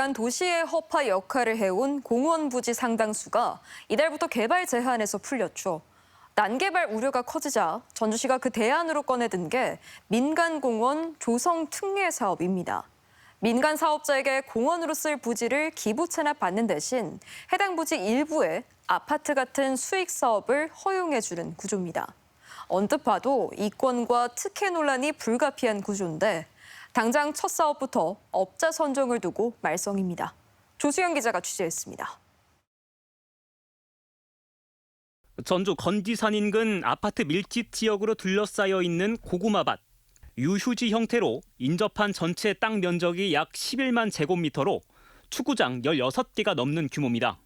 오래간 도시의 허파 역할을 해온 공원 부지 상당수가 이달부터 개발 제한에서 풀렸죠. 난개발 우려가 커지자 전주시가 그 대안으로 꺼내든 게 민간공원 조성 특례 사업입니다. 민간 사업자에게 공원으로 쓸 부지를 기부 체납받는 대신 해당 부지 일부에 아파트 같은 수익 사업을 허용해주는 구조입니다. 언뜻 봐도 이권과 특혜 논란이 불가피한 구조인데 당장 첫 사업부터 업자 선정을 두고 말썽입니다. 조수영 기자가 취재했습니다. 전주 건지산 인근 아파트 밀집 지역으로 둘러싸여 있는 고구마밭. 유휴지 형태로 인접한 전체 땅 면적이 약 11만 제곱미터로 축구장 16개가 넘는 규모입니다.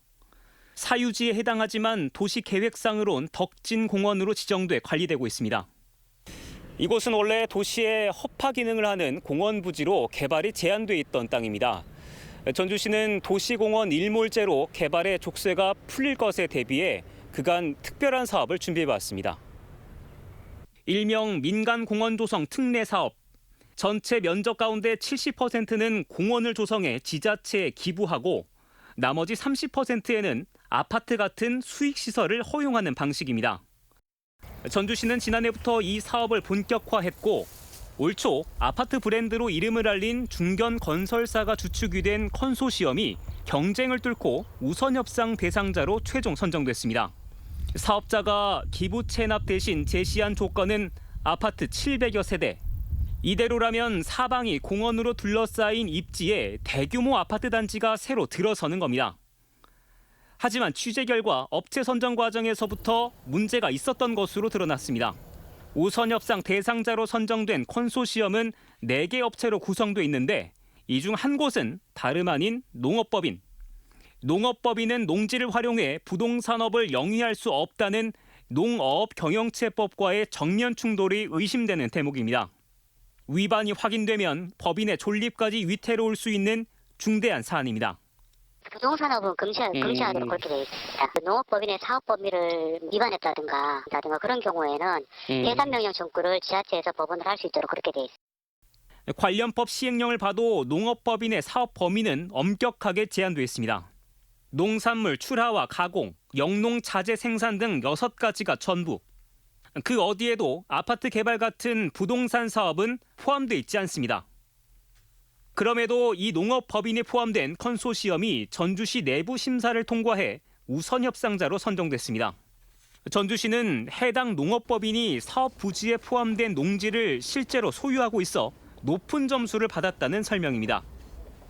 사유지에 해당하지만 도시계획상으론 덕진공원으로 지정돼 관리되고 있습니다. 이곳은 원래 도시의 허파 기능을 하는 공원 부지로 개발이 제한돼 있던 땅입니다. 전주시는 도시공원 일몰제로 개발의 족쇄가 풀릴 것에 대비해 그간 특별한 사업을 준비해봤습니다. 일명 민간공원 조성 특례 사업. 전체 면적 가운데 70%는 공원을 조성해 지자체에 기부하고 나머지 30%에는 아파트 같은 수익시설을 허용하는 방식입니다. 전주시는 지난해부터 이 사업을 본격화했고 올 초 아파트 브랜드로 이름을 알린 중견건설사가 주축이 된 컨소시엄이 경쟁을 뚫고 우선협상 대상자로 최종 선정됐습니다. 사업자가 기부 체납 대신 제시한 조건은 아파트 700여 세대. 이대로라면 사방이 공원으로 둘러싸인 입지에 대규모 아파트 단지가 새로 들어서는 겁니다. 하지만 취재 결과 업체 선정 과정에서부터 문제가 있었던 것으로 드러났습니다. 우선 협상 대상자로 선정된 컨소시엄은 4개 업체로 구성돼 있는데 이 중 한 곳은 다름 아닌 농업법인. 농업법인은 농지를 활용해 부동산업을 영위할 수 없다는 농어업경영체법과의 정면 충돌이 의심되는 대목입니다. 위반이 확인되면 법인의 존립까지 위태로울 수 있는 중대한 사안입니다. 부동산업은 금지하도록 그렇게 되어 있습니다. 농업법인의 사업 범위를 위반했다든가 그런 경우에는 해산명령 청구를 지자체에서 법원을 할 수 있도록 그렇게 되어 있습니다. 관련 법 시행령을 봐도 농업법인의 사업 범위는 엄격하게 제한되어 있습니다. 농산물 출하와 가공, 영농 자재 생산 등 6가지가 전부. 그 어디에도 아파트 개발 같은 부동산 사업은 포함되어 있지 않습니다. 그럼에도 이 농업법인이 포함된 컨소시엄이 전주시 내부 심사를 통과해 우선 협상자로 선정됐습니다. 전주시는 해당 농업법인이 사업 부지에 포함된 농지를 실제로 소유하고 있어 높은 점수를 받았다는 설명입니다.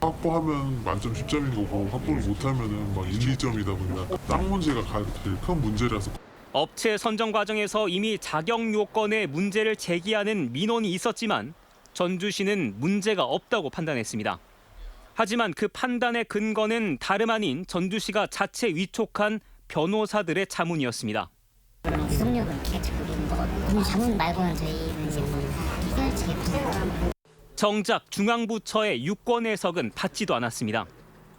확보하면 만점 10점인 거고 확보를 못하면 막 1, 2점이다 보니까 땅 문제가 제일 큰 문제라서. 업체 선정 과정에서 이미 자격 요건에 문제를 제기하는 민원이 있었지만 전주시는 문제가 없다고 판단했습니다. 하지만 그 판단의 근거는 다름 아닌 전주시가 자체 위촉한 변호사들의 자문이었습니다. 구속력은 개척, 자문 말고는 저희는 이제 이걸 정작 중앙부처의 유권 해석은 받지도 않았습니다.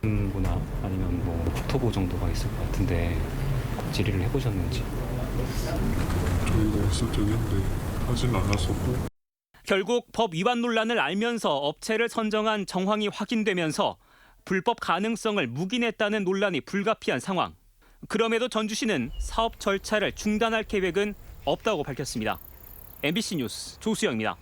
거나 아니면 국토부 정도가 있을 것 같은데 질의를 해보셨는지? 저희가 있을 적에 했는데 하진 않았었고. 결국 법 위반 논란을 알면서 업체를 선정한 정황이 확인되면서 불법 가능성을 묵인했다는 논란이 불가피한 상황. 그럼에도 전주시는 사업 절차를 중단할 계획은 없다고 밝혔습니다. MBC 뉴스 조수영입니다.